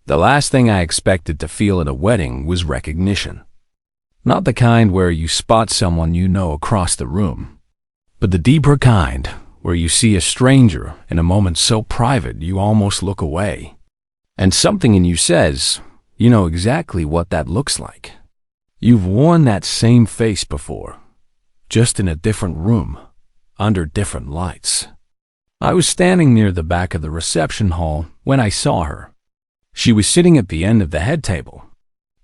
The last thing I expected to feel at a wedding was recognition. Not the kind where you spot someone you know across the room, but the deeper kind where you see a stranger in a moment so private you almost look away. And something in you says, you know exactly what that looks like. You've worn that same face before, just in a different room, under different lights. I was standing near the back of the reception hall when I saw her. She was sitting at the end of the head table,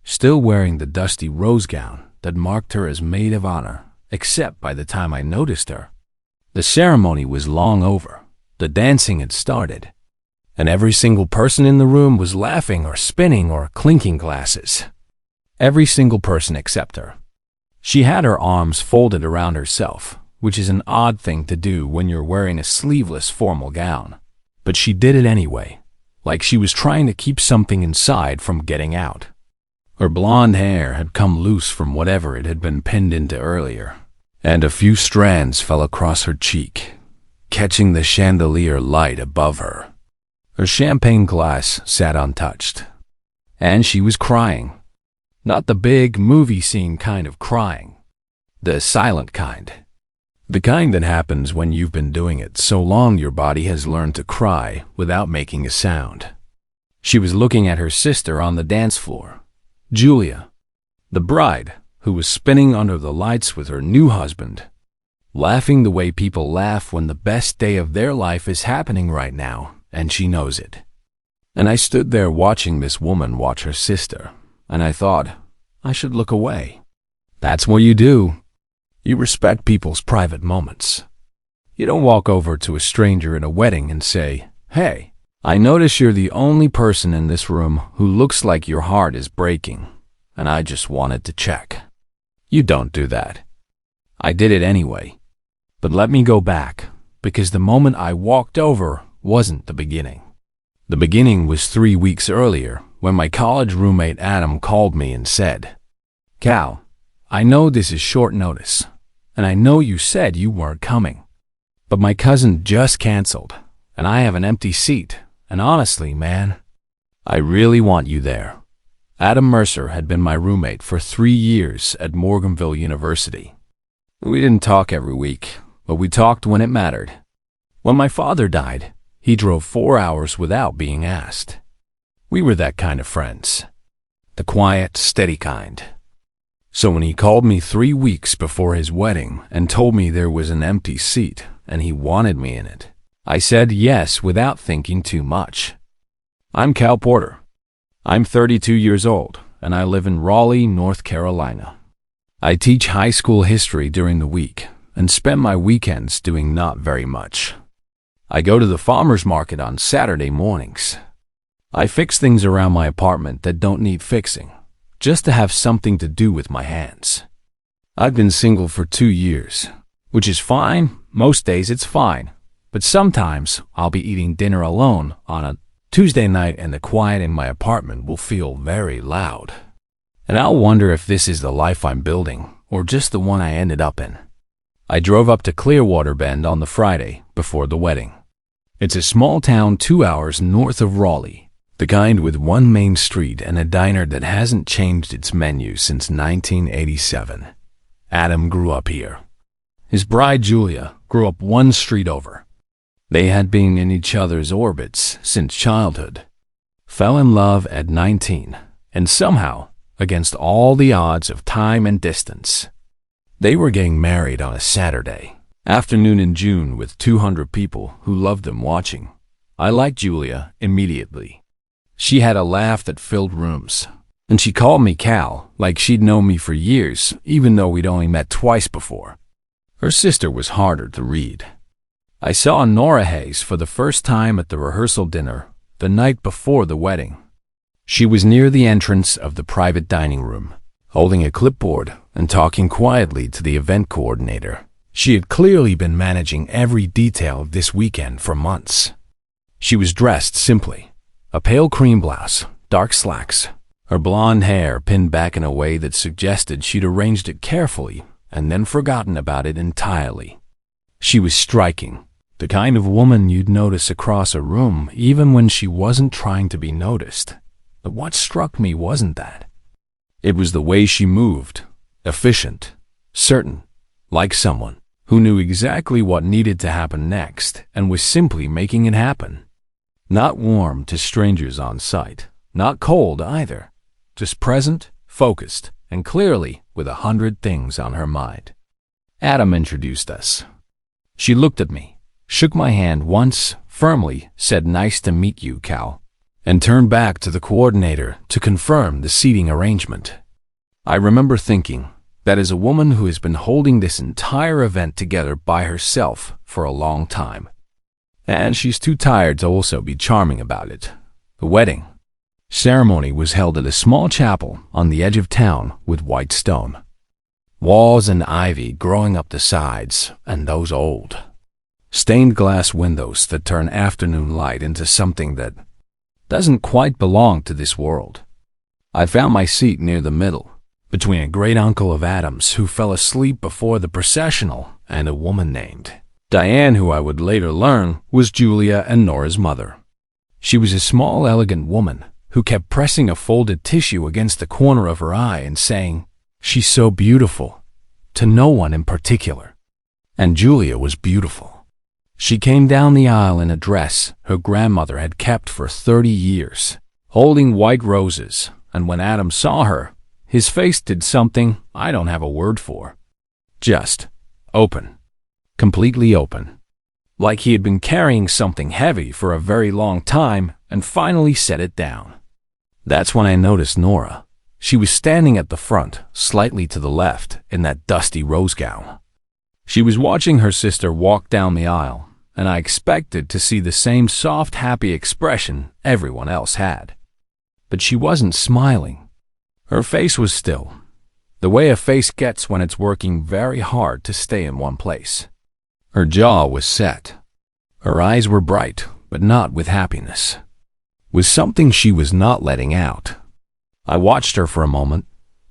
still wearing the dusty rose gown that marked her as maid of honor, except by the time I noticed her. The ceremony was long over, the dancing had started, and every single person in the room was laughing or spinning or clinking glasses. Every single person except her. She had her arms folded around herself, which is an odd thing to do when you're wearing a sleeveless formal gown. But she did it anyway, like she was trying to keep something inside from getting out. Her blonde hair had come loose from whatever it had been pinned into earlier, and a few strands fell across her cheek, catching the chandelier light above her. Her champagne glass sat untouched, and she was crying. Not the big movie scene kind of crying, the silent kind. The kind that happens when you've been doing it so long your body has learned to cry without making a sound. She was looking at her sister on the dance floor, Julia, the bride, who was spinning under the lights with her new husband, laughing the way people laugh when the best day of their life is happening right now, and she knows it. And I stood there watching this woman watch her sister, and I thought, I should look away. That's what you do. You respect people's private moments. You don't walk over to a stranger at a wedding and say, "Hey, I notice you're the only person in this room who looks like your heart is breaking, and I just wanted to check." You don't do that. I did it anyway. But let me go back, because the moment I walked over wasn't the beginning. The beginning was 3 weeks earlier when my college roommate Adam called me and said, "Cal, I know this is short notice, and I know you said you weren't coming, but my cousin just canceled, and I have an empty seat, and honestly, man, I really want you there." Adam Mercer had been my roommate for 3 years at Morganville University. We didn't talk every week, but we talked when it mattered. When my father died, he drove 4 hours without being asked. We were that kind of friends, the quiet, steady kind. So when he called me 3 weeks before his wedding and told me there was an empty seat and he wanted me in it, I said yes without thinking too much. I'm Cal Porter. I'm 32 years old, and I live in Raleigh, North Carolina. I teach high school history during the week and spend my weekends doing not very much. I go to the farmer's market on Saturday mornings. I fix things around my apartment that don't need fixing, just to have something to do with my hands. I've been single for 2 years, which is fine. Most days it's fine. But sometimes I'll be eating dinner alone on a Tuesday night and the quiet in my apartment will feel very loud. And I'll wonder if this is the life I'm building or just the one I ended up in. I drove up to Clearwater Bend on the Friday before the wedding. It's a small town 2 hours north of Raleigh, the kind with one main street and a diner that hasn't changed its menu since 1987. Adam grew up here. His bride Julia grew up one street over. They had been in each other's orbits since childhood, fell in love at 19, and somehow, against all the odds of time and distance, they were getting married on a Saturday afternoon in June with 200 people who loved them watching. I liked Julia immediately. She had a laugh that filled rooms, and she called me Cal like she'd known me for years, even though we'd only met twice before. Her sister was harder to read. I saw Nora Hayes for the first time at the rehearsal dinner the night before the wedding. She was near the entrance of the private dining room, holding a clipboard and talking quietly to the event coordinator. She had clearly been managing every detail of this weekend for months. She was dressed simply, a pale cream blouse, dark slacks, her blonde hair pinned back in a way that suggested she'd arranged it carefully and then forgotten about it entirely. She was striking, the kind of woman you'd notice across a room even when she wasn't trying to be noticed. But what struck me wasn't that. It was the way she moved, efficient, certain, like someone who knew exactly what needed to happen next and was simply making it happen. Not warm to strangers on sight, not cold either, just present, focused, and clearly with 100 things on her mind. Adam introduced us. She looked at me, shook my hand once, firmly said, "Nice to meet you, Cal," and turned back to the coordinator to confirm the seating arrangement. I remember thinking, that is a woman who has been holding this entire event together by herself for a long time. And she's too tired to also be charming about it. The wedding ceremony was held at a small chapel on the edge of town with white stone. Walls and ivy growing up the sides, and those old stained glass windows that turn afternoon light into something that doesn't quite belong to this world. I found my seat near the middle, between a great-uncle of Adam's who fell asleep before the processional and a woman named Diane, who I would later learn was Julia and Nora's mother. She was a small, elegant woman who kept pressing a folded tissue against the corner of her eye and saying, "She's so beautiful," to no one in particular. And Julia was beautiful. She came down the aisle in a dress her grandmother had kept for 30 years, holding white roses, and when Adam saw her, his face did something I don't have a word for. Just open. Completely open. Like he had been carrying something heavy for a very long time and finally set it down. That's when I noticed Nora. She was standing at the front, slightly to the left, in that dusty rose gown. She was watching her sister walk down the aisle, and I expected to see the same soft, happy expression everyone else had. But she wasn't smiling. Her face was still, the way a face gets when it's working very hard to stay in one place. Her jaw was set. Her eyes were bright, but not with happiness. With something she was not letting out. I watched her for a moment,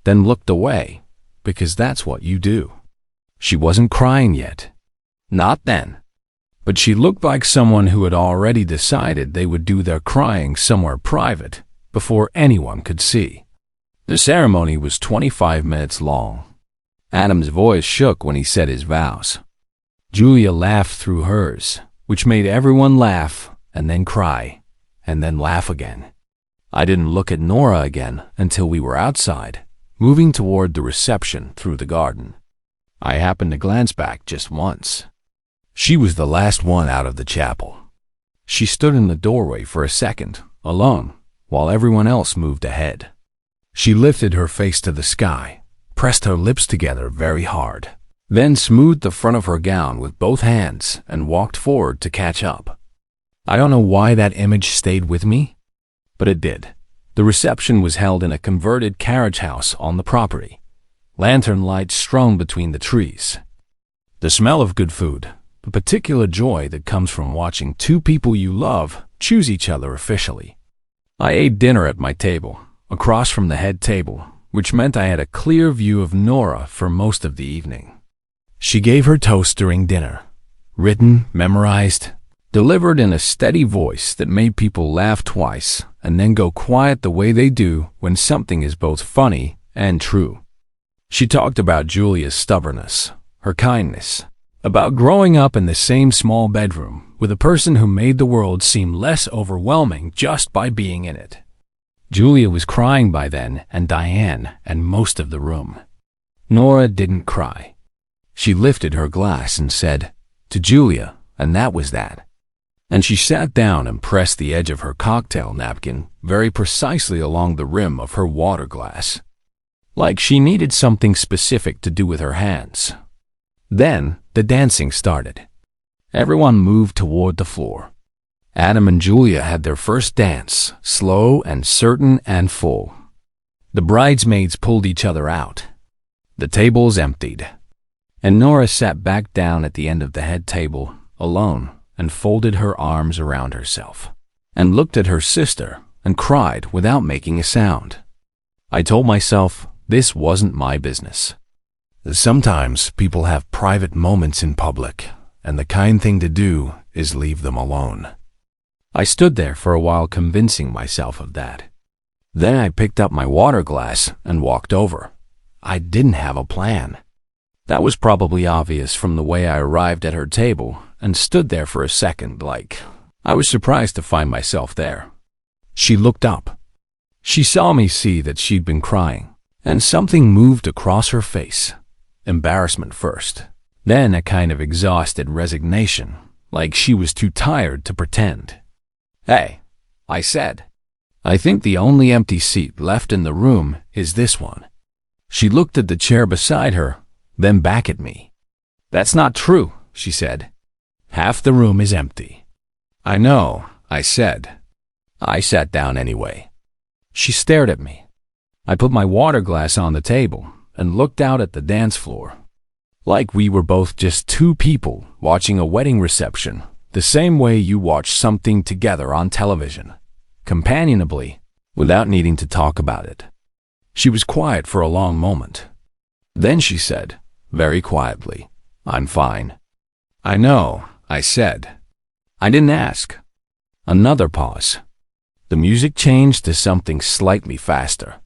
then looked away, because that's what you do. She wasn't crying yet. Not then. But she looked like someone who had already decided they would do their crying somewhere private before anyone could see. The ceremony was 25 minutes long. Adam's voice shook when he said his vows. Julia laughed through hers, which made everyone laugh and then cry, and then laugh again. I didn't look at Nora again until we were outside, moving toward the reception through the garden. I happened to glance back just once. She was the last one out of the chapel. She stood in the doorway for a second, alone, while everyone else moved ahead. She lifted her face to the sky, pressed her lips together very hard, then smoothed the front of her gown with both hands and walked forward to catch up. I don't know why that image stayed with me, but it did. The reception was held in a converted carriage house on the property, lantern lights strewn between the trees. The smell of good food, the particular joy that comes from watching two people you love choose each other officially. I ate dinner at my table, across from the head table, which meant I had a clear view of Nora for most of the evening. She gave her toast during dinner, written, memorized, delivered in a steady voice that made people laugh twice and then go quiet the way they do when something is both funny and true. She talked about Julia's stubbornness, her kindness, about growing up in the same small bedroom with a person who made the world seem less overwhelming just by being in it. Julia was crying by then, and Diane and most of the room. Nora didn't cry. She lifted her glass and said, "To Julia," and that was that. And she sat down and pressed the edge of her cocktail napkin very precisely along the rim of her water glass, like she needed something specific to do with her hands. Then the dancing started. Everyone moved toward the floor. Adam and Julia had their first dance, slow and certain and full. The bridesmaids pulled each other out. The tables emptied. And Nora sat back down at the end of the head table, alone, and folded her arms around herself, and looked at her sister and cried without making a sound. I told myself this wasn't my business. Sometimes people have private moments in public, and the kind thing to do is leave them alone. I stood there for a while convincing myself of that. Then I picked up my water glass and walked over. I didn't have a plan. That was probably obvious from the way I arrived at her table and stood there for a second, like I was surprised to find myself there. She looked up. She saw me see that she'd been crying, and something moved across her face. Embarrassment first, then a kind of exhausted resignation, like she was too tired to pretend. "Hey," I said. "I think the only empty seat left in the room is this one." She looked at the chair beside her, then back at me. "That's not true," she said. "Half the room is empty." "I know," I said. I sat down anyway. She stared at me. I put my water glass on the table and looked out at the dance floor. Like we were both just two people watching a wedding reception, the same way you watch something together on television, companionably, without needing to talk about it. She was quiet for a long moment. Then she said, very quietly, "I'm fine." "I know," I said. "I didn't ask." Another pause. The music changed to something slightly faster.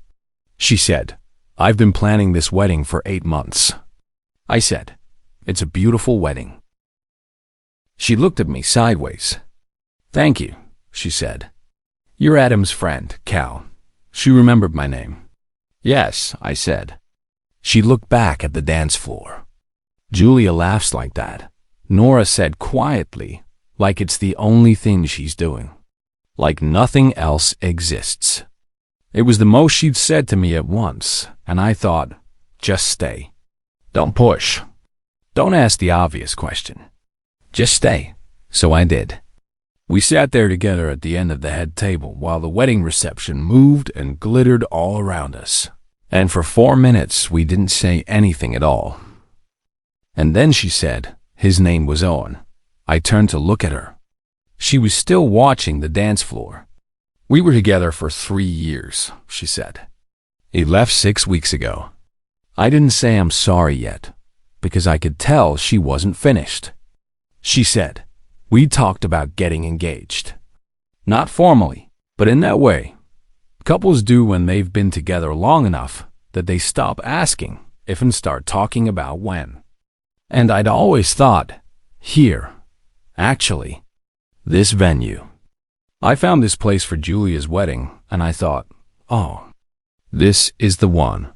She said, "I've been planning this wedding for 8 months." I said, "It's a beautiful wedding." She looked at me sideways. "Thank you," she said. "You're Adam's friend, Cal." She remembered my name. "Yes," I said. She looked back at the dance floor. "Julia laughs like that," Nora said quietly, like it's the only thing she's doing. Like nothing else exists. It was the most she'd said to me at once, and I thought, just stay. Don't push. Don't ask the obvious question. Just stay. So I did. We sat there together at the end of the head table while the wedding reception moved and glittered all around us. And for 4 minutes we didn't say anything at all. And then she said, his name was Owen. I turned to look at her. She was still watching the dance floor. "We were together for 3 years, she said. He left 6 weeks ago." I didn't say I'm sorry yet, because I could tell she wasn't finished. She said, "We talked about getting engaged. Not formally, but in that way. Couples do when they've been together long enough that they stop asking if and start talking about when." And I'd always thought, here, actually, this venue. I found this place for Julia's wedding, and I thought, oh, this is the one.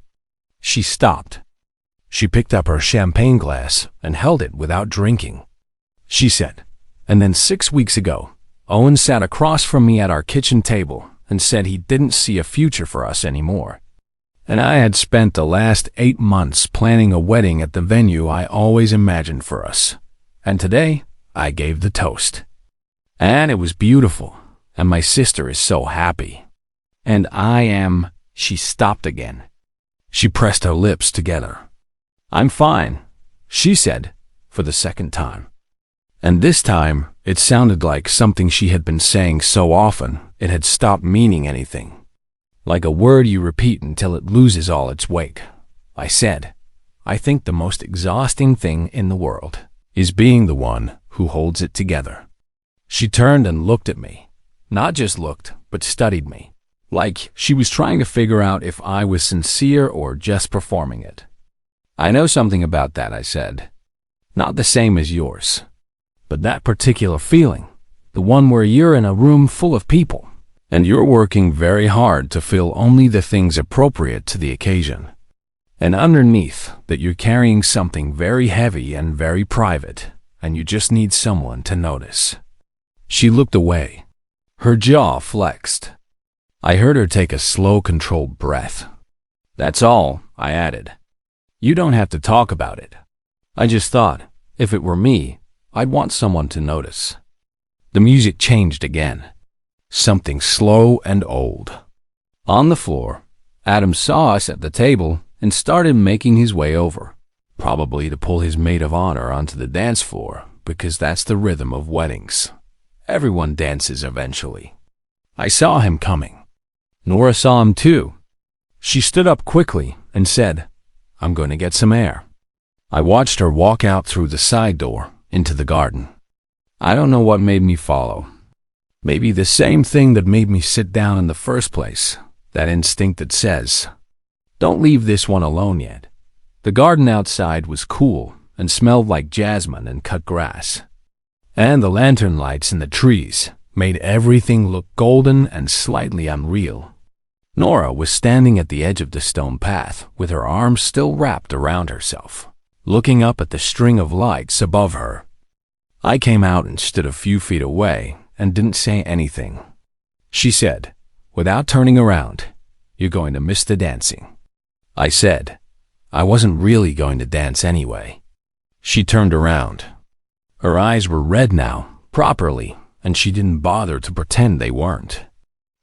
She stopped. She picked up her champagne glass and held it without drinking. She said, "And then 6 weeks ago, Owen sat across from me at our kitchen table and said he didn't see a future for us anymore. And I had spent the last 8 months planning a wedding at the venue I always imagined for us. And today, I gave the toast. And it was beautiful, and my sister is so happy. And I am..." She stopped again. She pressed her lips together. "I'm fine," she said, for the second time. And this time, it sounded like something she had been saying so often it had stopped meaning anything. Like a word you repeat until it loses all its weight. I said, "I think the most exhausting thing in the world is being the one who holds it together." She turned and looked at me. Not just looked, but studied me. Like she was trying to figure out if I was sincere or just performing it. "I know something about that," I said. "Not the same as yours. But that particular feeling, the one where you're in a room full of people, and you're working very hard to feel only the things appropriate to the occasion. And underneath that you're carrying something very heavy and very private, and you just need someone to notice." She looked away. Her jaw flexed. I heard her take a slow, controlled breath. "That's all," I added. "You don't have to talk about it. I just thought, if it were me, I'd want someone to notice." The music changed again. Something slow and old. On the floor, Adam saw us at the table and started making his way over, probably to pull his maid of honor onto the dance floor, because that's the rhythm of weddings. Everyone dances eventually. I saw him coming. Nora saw him too. She stood up quickly and said, "I'm going to get some air." I watched her walk out through the side door into the garden. I don't know what made me follow. Maybe the same thing that made me sit down in the first place, That instinct that says, don't leave this one alone yet. The garden outside was cool and smelled like jasmine and cut grass. And the lantern lights in the trees made everything look golden and slightly unreal. Nora was standing at the edge of the stone path with her arms still wrapped around herself, looking up at the string of lights above her. I came out and stood a few feet away and didn't say anything. She said, without turning around, "You're going to miss the dancing." I said, I wasn't really going to dance anyway. She turned around. Her eyes were red now, properly, and she didn't bother to pretend they weren't.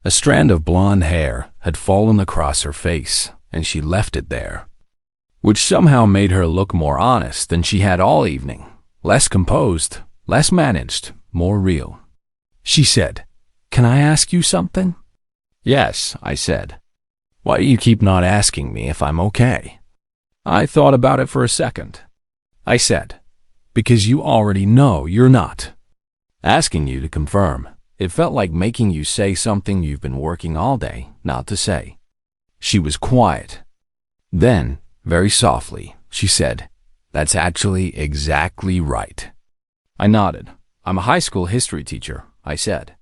A strand of blonde hair had fallen across her face, and she left it there, which somehow made her look more honest than she had all evening, less composed, less managed, more real. She said, "Can I ask you something?" "Yes," I said. "Why do you keep not asking me if I'm okay?" I thought about it for a second. I said, "Because you already know you're not." Asking you to confirm, it felt like making you say something you've been working all day not to say. She was quiet. Then, very softly, she said, "That's actually exactly right." I nodded. "I'm a high school history teacher," I said.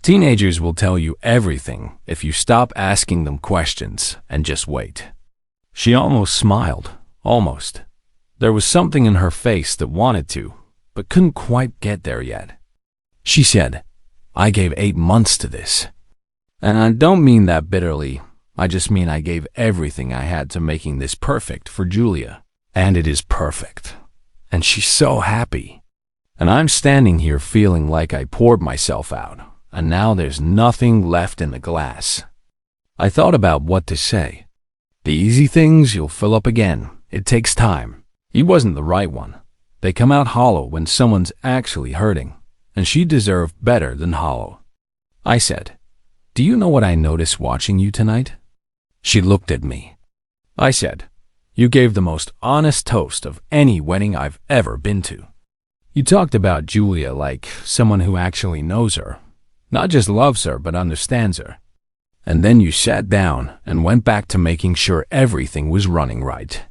"Teenagers will tell you everything if you stop asking them questions and just wait." She almost smiled, almost. There was something in her face that wanted to, but couldn't quite get there yet. She said, "I gave 8 months to this. And I don't mean that bitterly. I just mean I gave everything I had to making this perfect for Julia. And it is perfect. And she's so happy. And I'm standing here feeling like I poured myself out, and now there's nothing left in the glass." I thought about what to say. The easy things you'll fill up again. It takes time. He wasn't the right one. They come out hollow when someone's actually hurting, and she deserved better than hollow. I said, "Do you know what I noticed watching you tonight?" She looked at me. I said, "You gave the most honest toast of any wedding I've ever been to. You talked about Julia like someone who actually knows her, not just loves her but understands her. And then you sat down and went back to making sure everything was running right.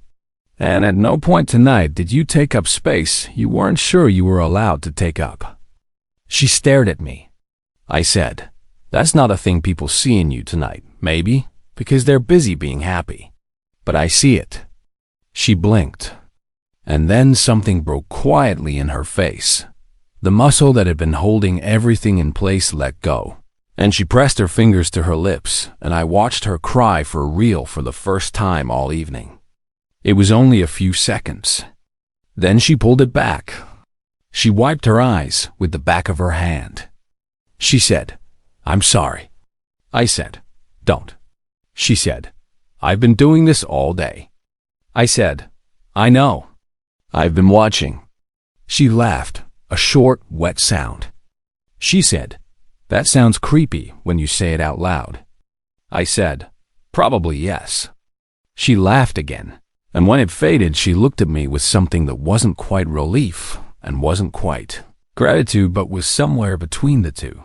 And at no point tonight did you take up space you weren't sure you were allowed to take up." She stared at me. I said, "That's not a thing people see in you tonight, maybe, because they're busy being happy. But I see it." She blinked. And then something broke quietly in her face. The muscle that had been holding everything in place let go. And she pressed her fingers to her lips, and I watched her cry for real for the first time all evening. It was only a few seconds. Then she pulled it back. She wiped her eyes with the back of her hand. She said, "I'm sorry." I said, "Don't." She said, "I've been doing this all day." I said, "I know. I've been watching." She laughed, a short, wet sound. She said, "That sounds creepy when you say it out loud." I said, "Probably yes." She laughed again, and when it faded, she looked at me with something that wasn't quite relief and wasn't quite gratitude, but was somewhere between the two.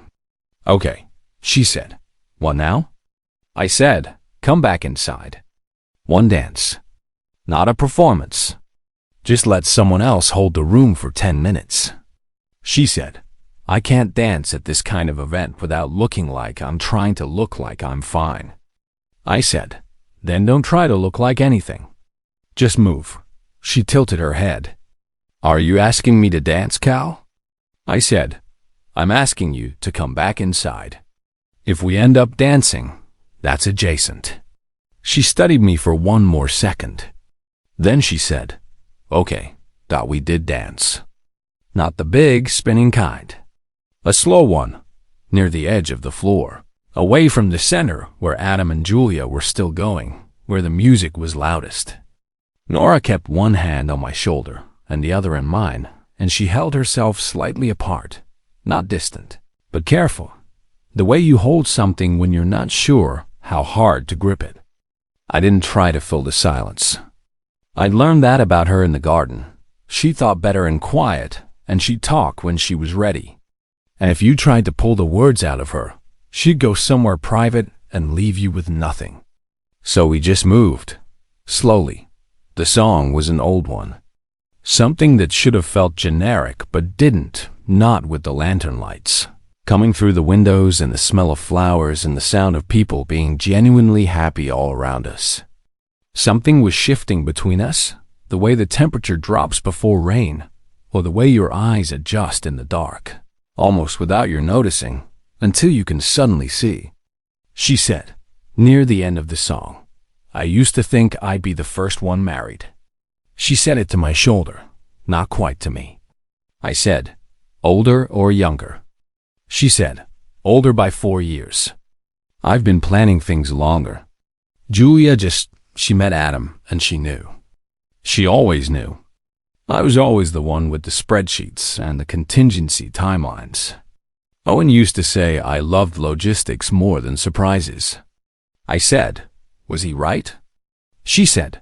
"Okay," she said. "What now?" I said, "Come back inside. One dance. Not a performance. Just let someone else hold the room for 10 minutes. She said, "I can't dance at this kind of event without looking like I'm trying to look like I'm fine." I said, "Then don't try to look like anything. Just move." She tilted her head. "Are you asking me to dance, Cal?" I said, "I'm asking you to come back inside. If we end up dancing, that's adjacent." She studied me for one more second. Then she said, "Okay, thought we did dance. Not the big, spinning kind. A slow one, near the edge of the floor, away from the center where Adam and Julia were still going, where the music was loudest." Nora kept one hand on my shoulder and the other in mine, and she held herself slightly apart, not distant, but careful, the way you hold something when you're not sure how hard to grip it. I didn't try to fill the silence. I'd learned that about her in the garden. She thought better in quiet, and she'd talk when she was ready. And if you tried to pull the words out of her, she'd go somewhere private and leave you with nothing. So we just moved. Slowly. The song was an old one. Something that should have felt generic but didn't, not with the lantern lights coming through the windows and the smell of flowers and the sound of people being genuinely happy all around us. Something was shifting between us, the way the temperature drops before rain, or the way your eyes adjust in the dark, almost without your noticing, until you can suddenly see. She said, near the end of the song, "I used to think I'd be the first one married." She said it to my shoulder, not quite to me. I said, "Older or younger?" She said, "Older by 4 years." I've been planning things longer. Julia she met Adam and she knew. She always knew. I was always the one with the spreadsheets and the contingency timelines. Owen used to say I loved logistics more than surprises. I said, was he right? She said,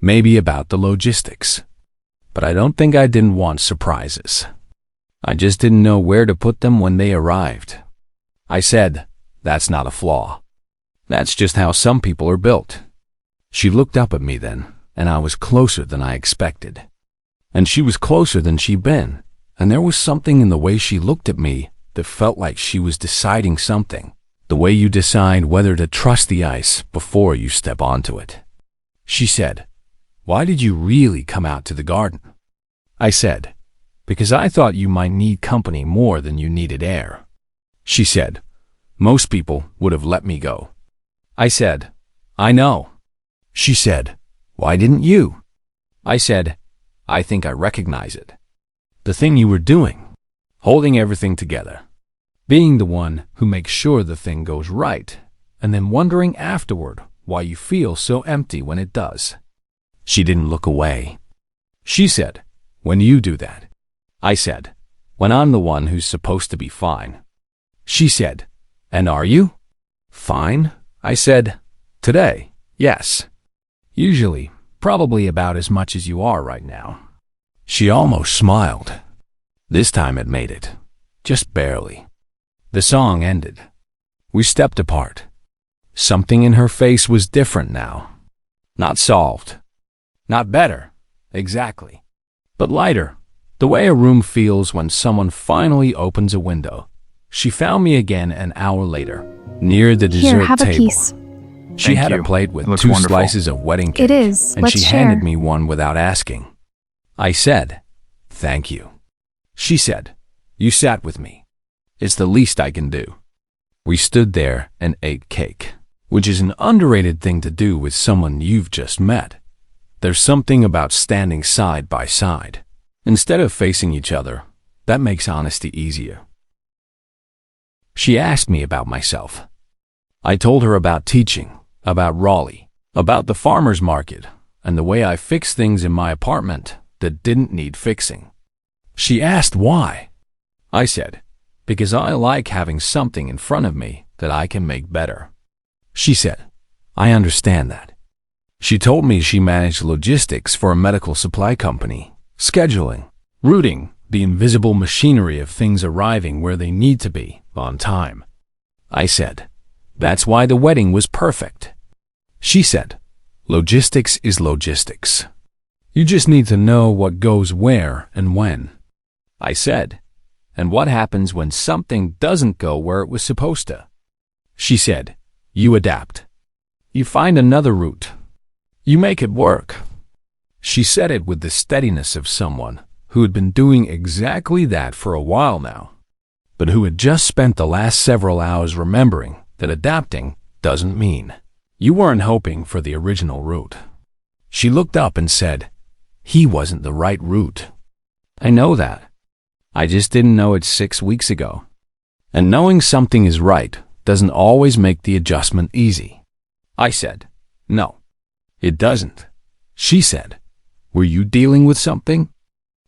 maybe about the logistics. But I don't think I didn't want surprises. I just didn't know where to put them when they arrived. I said, that's not a flaw. That's just how some people are built. She looked up at me then, and I was closer than I expected. And she was closer than she'd been, and there was something in the way she looked at me that felt like she was deciding something, the way you decide whether to trust the ice before you step onto it. She said, "Why did you really come out to the garden?" I said, "Because I thought you might need company more than you needed air." She said, "Most people would have let me go." I said, "I know." She said, "Why didn't you?" I said, "I think I recognize it. The thing you were doing, holding everything together, being the one who makes sure the thing goes right, and then wondering afterward why you feel so empty when it does." She didn't look away. She said, "When you do that." I said, "When I'm the one who's supposed to be fine." She said, "And are you?" "Fine," I said. "Today, yes. Usually, probably about as much as you are right now." She almost smiled. This time it made it. Just barely. The song ended. We stepped apart. Something in her face was different now. Not solved. Not better, exactly. But lighter, the way a room feels when someone finally opens a window. She found me again an hour later, near the dessert Here, have table. a piece. She Thank had you. a plate with It looks 2 wonderful. slices of wedding cake. It is. And Let's she share. handed me one without asking. I said, "Thank you." She said, "You sat with me. It's the least I can do." We stood there and ate cake, which is an underrated thing to do with someone you've just met. There's something about standing side by side, instead of facing each other, that makes honesty easier. She asked me about myself. I told her about teaching, about Raleigh, about the farmer's market, and the way I fix things in my apartment that didn't need fixing. She asked why. I said, because I like having something in front of me that I can make better. She said, I understand that. She told me she managed logistics for a medical supply company, scheduling, routing, the invisible machinery of things arriving where they need to be on time. I said, that's why the wedding was perfect. She said, logistics is logistics. You just need to know what goes where and when. I said, and what happens when something doesn't go where it was supposed to? She said, you adapt. You find another route. You make it work. She said it with the steadiness of someone who had been doing exactly that for a while now, but who had just spent the last several hours remembering that adapting doesn't mean you weren't hoping for the original route. She looked up and said, he wasn't the right route. I know that. I just didn't know it 6 weeks ago. And knowing something is right doesn't always make the adjustment easy. I said, no, it doesn't. She said, were you dealing with something?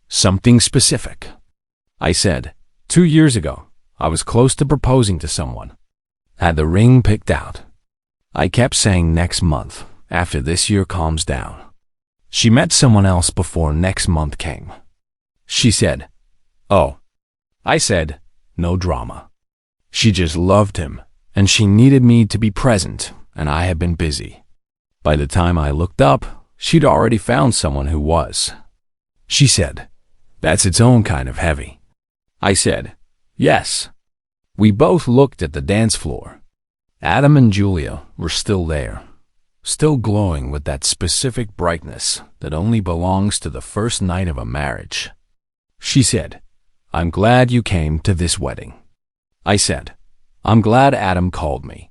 Something specific. I said, 2 years ago, I was close to proposing to someone. Had the ring picked out. I kept saying next month, after this year calms down. She met someone else before next month came. She said, oh. I said, no drama. She just loved him, and she needed me to be present, and I had been busy. By the time I looked up, she'd already found someone who was. She said, "That's its own kind of heavy." I said, "Yes." We both looked at the dance floor. Adam and Julia were still there, still glowing with that specific brightness that only belongs to the first night of a marriage. She said, "I'm glad you came to this wedding." I said, "I'm glad Adam called me."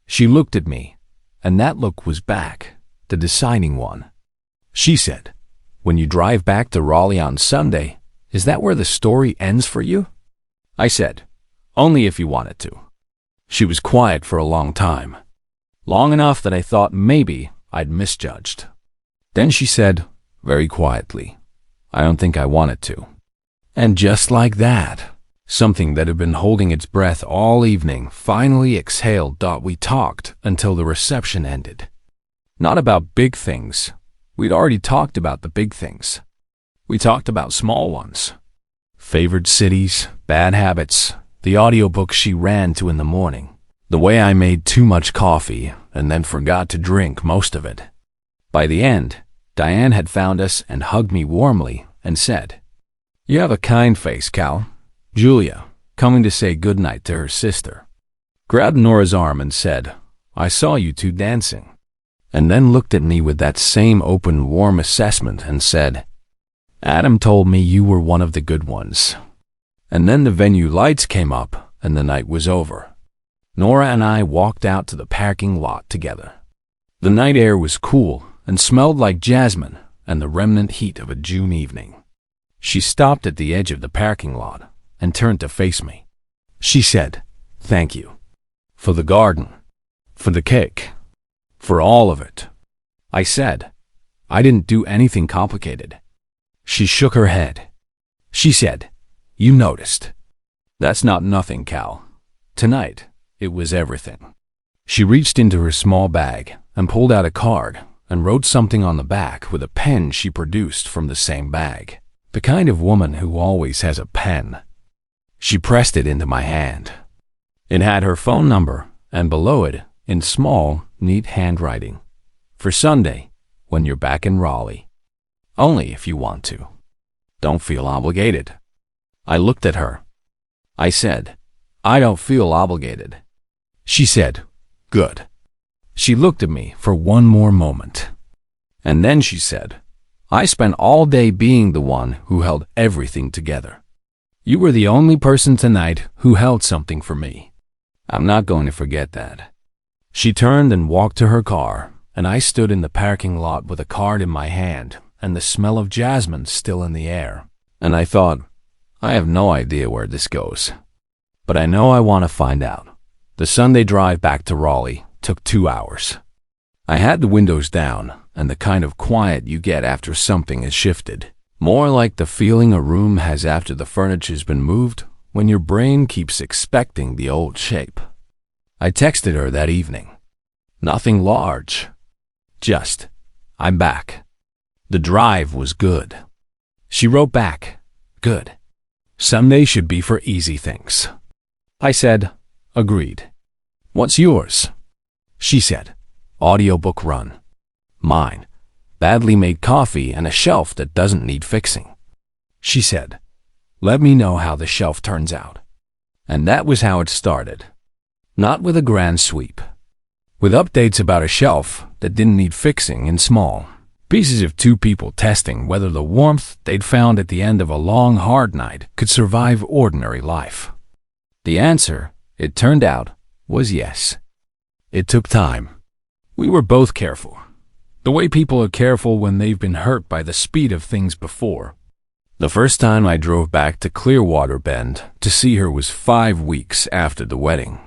She looked at me, and that look was back, the deciding one. She said, "When you drive back to Raleigh on Sunday, is that where the story ends for you?" I said, "Only if you want it to." She was quiet for a long time, long enough that I thought maybe I'd misjudged. Then she said, very quietly, "I don't think I want it to." And just like that, something that had been holding its breath all evening finally exhaled. We talked until the reception ended. Not about big things. We'd already talked about the big things. We talked about small ones. Favorite cities, bad habits, the audiobook she ran to in the morning, the way I made too much coffee and then forgot to drink most of it. By the end, Diane had found us and hugged me warmly and said, "You have a kind face, Cal." Julia, coming to say goodnight to her sister, grabbed Nora's arm and said, "I saw you two dancing," and then looked at me with that same open, warm assessment and said, "Adam told me you were one of the good ones." And then the venue lights came up and the night was over. Nora and I walked out to the parking lot together. The night air was cool and smelled like jasmine and the remnant heat of a June evening. She stopped at the edge of the parking lot and turned to face me. She said, "Thank you. For the garden. For the cake. For all of it." I said, "I didn't do anything complicated." She shook her head. She said, "You noticed. That's not nothing, Cal. Tonight, it was everything." She reached into her small bag and pulled out a card and wrote something on the back with a pen she produced from the same bag. The kind of woman who always has a pen. She pressed it into my hand. It had her phone number, and below it, in small, neat handwriting, "For Sunday, when you're back in Raleigh. Only if you want to. Don't feel obligated." I looked at her. I said, "I don't feel obligated." She said, "Good." She looked at me for one more moment. And then she said, "I spent all day being the one who held everything together. You were the only person tonight who held something for me. I'm not going to forget that." She turned and walked to her car, and I stood in the parking lot with a card in my hand and the smell of jasmine still in the air. And I thought, I have no idea where this goes, but I know I want to find out. The Sunday drive back to Raleigh took 2 hours. I had the windows down and the kind of quiet you get after something has shifted. More like the feeling a room has after the furniture's been moved when your brain keeps expecting the old shape. I texted her that evening. Nothing large. Just, "I'm back." The drive was good. She wrote back, "Good. Sunday should be for easy things." I said, "Agreed. What's yours?" She said, "Audiobook run." Mine, badly made coffee and a shelf that doesn't need fixing. She said, "Let me know how the shelf turns out." And that was how it started. Not with a grand sweep. With updates about a shelf that didn't need fixing in small pieces of 2 people testing whether the warmth they'd found at the end of a long, hard night could survive ordinary life. The answer, it turned out, was yes. It took time. We were both careful. The way people are careful when they've been hurt by the speed of things before. The first time I drove back to Clearwater Bend to see her was 5 weeks after the wedding.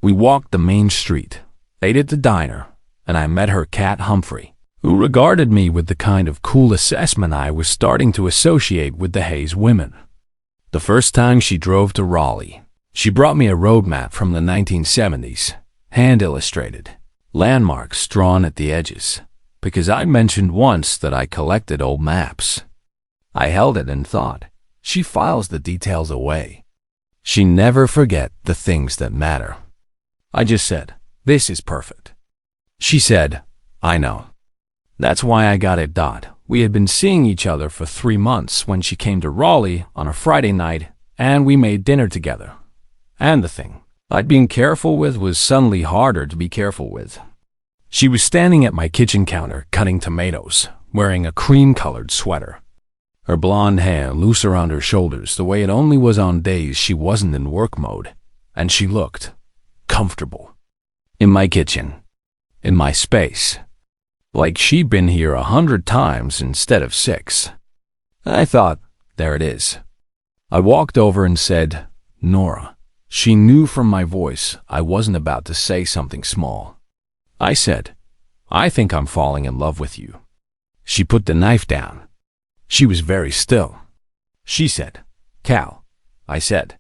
We walked the main street, ate at the diner, and I met her cat Humphrey, who regarded me with the kind of cool assessment I was starting to associate with the Hayes women. The first time she drove to Raleigh, she brought me a road map from the 1970s, hand-illustrated, landmarks drawn at the edges, because I mentioned once that I collected old maps. I held it and thought, she files the details away. She never forget the things that matter. I just said, "This is perfect." She said, "I know. That's why I got it. We had been seeing each other for 3 months when she came to Raleigh on a Friday night, and we made dinner together. And the thing I'd been careful with was suddenly harder to be careful with. She was standing at my kitchen counter cutting tomatoes, wearing a cream-colored sweater. Her blonde hair loose around her shoulders the way it only was on days she wasn't in work mode, and she looked comfortable. In my kitchen, in my space, like she'd been here 100 times instead of 6. I thought, there it is. I walked over and said, "Nora." She knew from my voice I wasn't about to say something small. I said, "I think I'm falling in love with you." She put the knife down. She was very still. She said, "Cal." I said,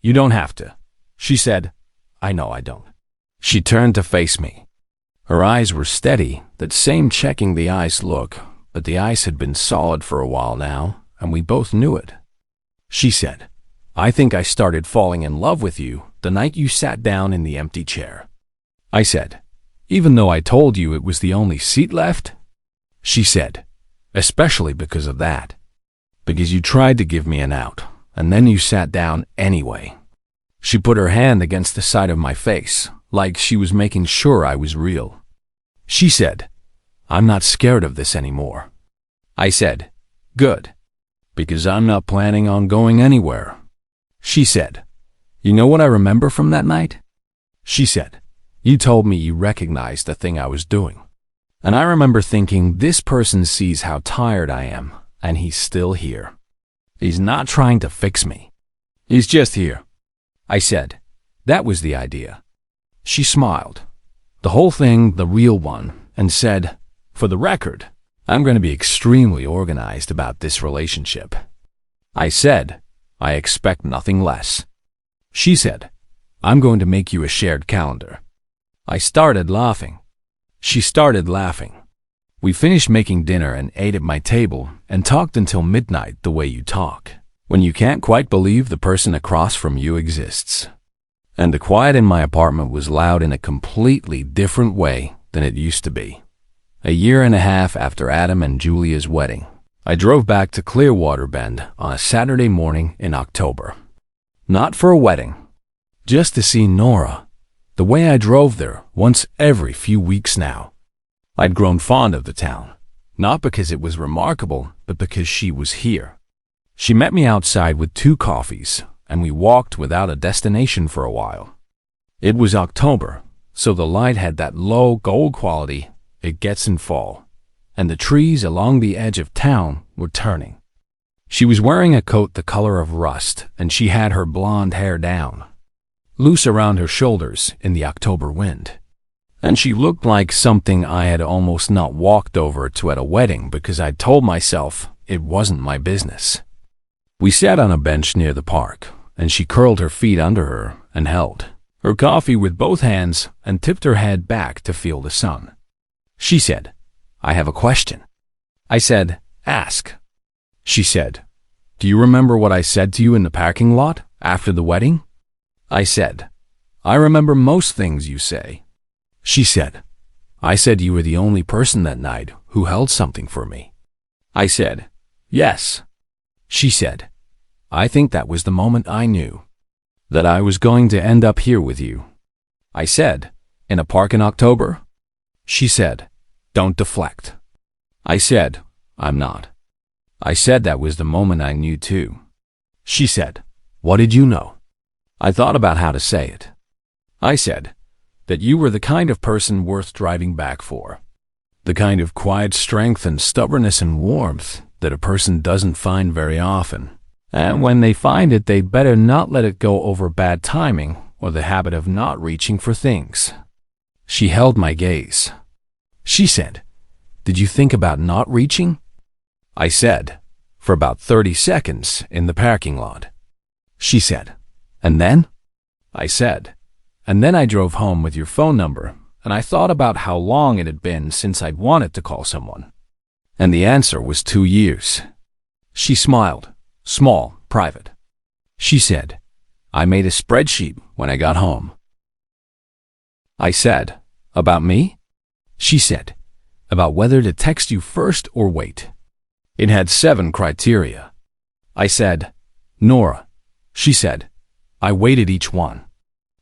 "You don't have to." She said, "I know I don't." She turned to face me. Her eyes were steady, that same checking the ice look, but the ice had been solid for a while now, and we both knew it. She said, "I think I started falling in love with you the night you sat down in the empty chair." I said, "Even though I told you it was the only seat left?" She said, "Especially because of that. Because you tried to give me an out, and then you sat down anyway." She put her hand against the side of my face, like she was making sure I was real. She said, "I'm not scared of this anymore." I said, "Good, because I'm not planning on going anywhere." She said, "You know what I remember from that night?" She said, "You told me you recognized the thing I was doing. And I remember thinking, this person sees how tired I am, and he's still here. He's not trying to fix me. He's just here." I said, "That was the idea." She smiled, the whole thing the real one, and said, "For the record, I'm going to be extremely organized about this relationship." I said, "I expect nothing less." She said, "I'm going to make you a shared calendar." I started laughing. She started laughing. We finished making dinner and ate at my table and talked until midnight the way you talk, when you can't quite believe the person across from you exists. And the quiet in my apartment was loud in a completely different way than it used to be. A year and a half after Adam and Julia's wedding, I drove back to Clearwater Bend on a Saturday morning in October. Not for a wedding, just to see Nora, the way I drove there once every few weeks now. I'd grown fond of the town, not because it was remarkable, but because she was here. She met me outside with 2 coffees, and we walked without a destination for a while. It was October, so the light had that low gold quality it gets in fall, and the trees along the edge of town were turning. She was wearing a coat the color of rust, and she had her blonde hair down, loose around her shoulders in the October wind. And she looked like something I had almost not walked over to at a wedding because I'd told myself it wasn't my business. We sat on a bench near the park, and she curled her feet under her and held her coffee with both hands and tipped her head back to feel the sun. She said, "I have a question." I said, "Ask." She said, "Do you remember what I said to you in the parking lot after the wedding?" I said, "I remember most things you say." She said, "I said you were the only person that night who held something for me." I said, "Yes." She said, "I think that was the moment I knew that I was going to end up here with you." I said, "In a park in October?" She said, "Don't deflect." I said, "I'm not." I said that was the moment I knew too. She said, "What did you know?" I thought about how to say it. I said, that you were the kind of person worth driving back for. The kind of quiet strength and stubbornness and warmth that a person doesn't find very often. And when they find it, they'd better not let it go over bad timing or the habit of not reaching for things. She held my gaze. She said, "Did you think about not reaching?" I said, "For about 30 seconds in the parking lot." She said, "And then?" I said, "And then I drove home with your phone number, and I thought about how long it had been since I'd wanted to call someone. And the answer was 2 years. She smiled, small, private. She said, "I made a spreadsheet when I got home." I said, "About me?" She said, "About whether to text you first or wait." It had 7 criteria. I said, "Nora." She said, "I weighted each one.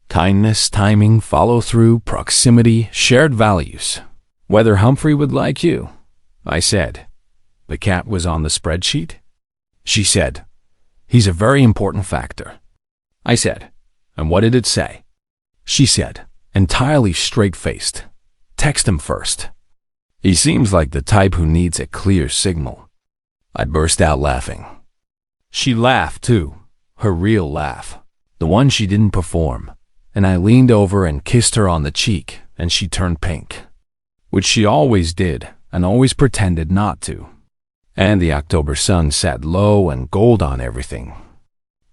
Kindness, timing, follow-through, proximity, shared values. Whether Humphrey would like you." I said, "The cat was on the spreadsheet?" She said, "He's a very important factor." I said, "And what did it say?" She said, entirely straight-faced, "Text him first. He seems like the type who needs a clear signal." I burst out laughing. She laughed too, her real laugh, the one she didn't perform, and I leaned over and kissed her on the cheek, and she turned pink, which she always did and always pretended not to. And the October sun sat low and gold on everything.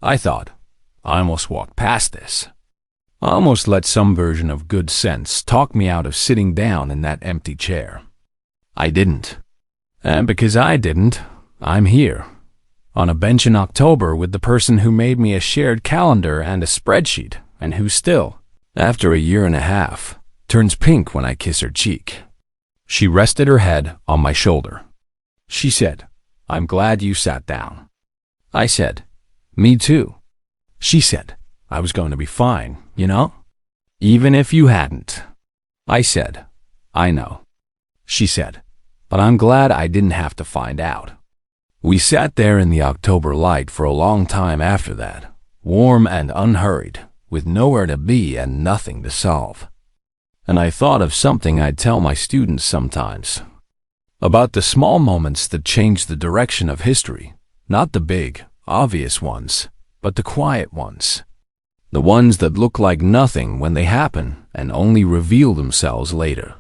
I thought, I almost walked past this. I almost let some version of good sense talk me out of sitting down in that empty chair. I didn't. And because I didn't, I'm here, on a bench in October with the person who made me a shared calendar and a spreadsheet, and who still, after a year and a half, turns pink when I kiss her cheek. She rested her head on my shoulder. She said, "I'm glad you sat down." I said, "Me too." She said, "I was going to be fine, you know? Even if you hadn't." I said, "I know." She said, "But I'm glad I didn't have to find out." We sat there in the October light for a long time after that, warm and unhurried, with nowhere to be and nothing to solve. And I thought of something I'd tell my students sometimes, about the small moments that change the direction of history, not the big, obvious ones, but the quiet ones. The ones that look like nothing when they happen and only reveal themselves later,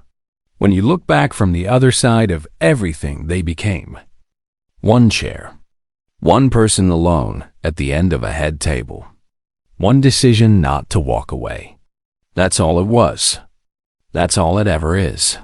when you look back from the other side of everything they became. One chair, one person alone at the end of a head table, one decision not to walk away. That's all it was. That's all it ever is.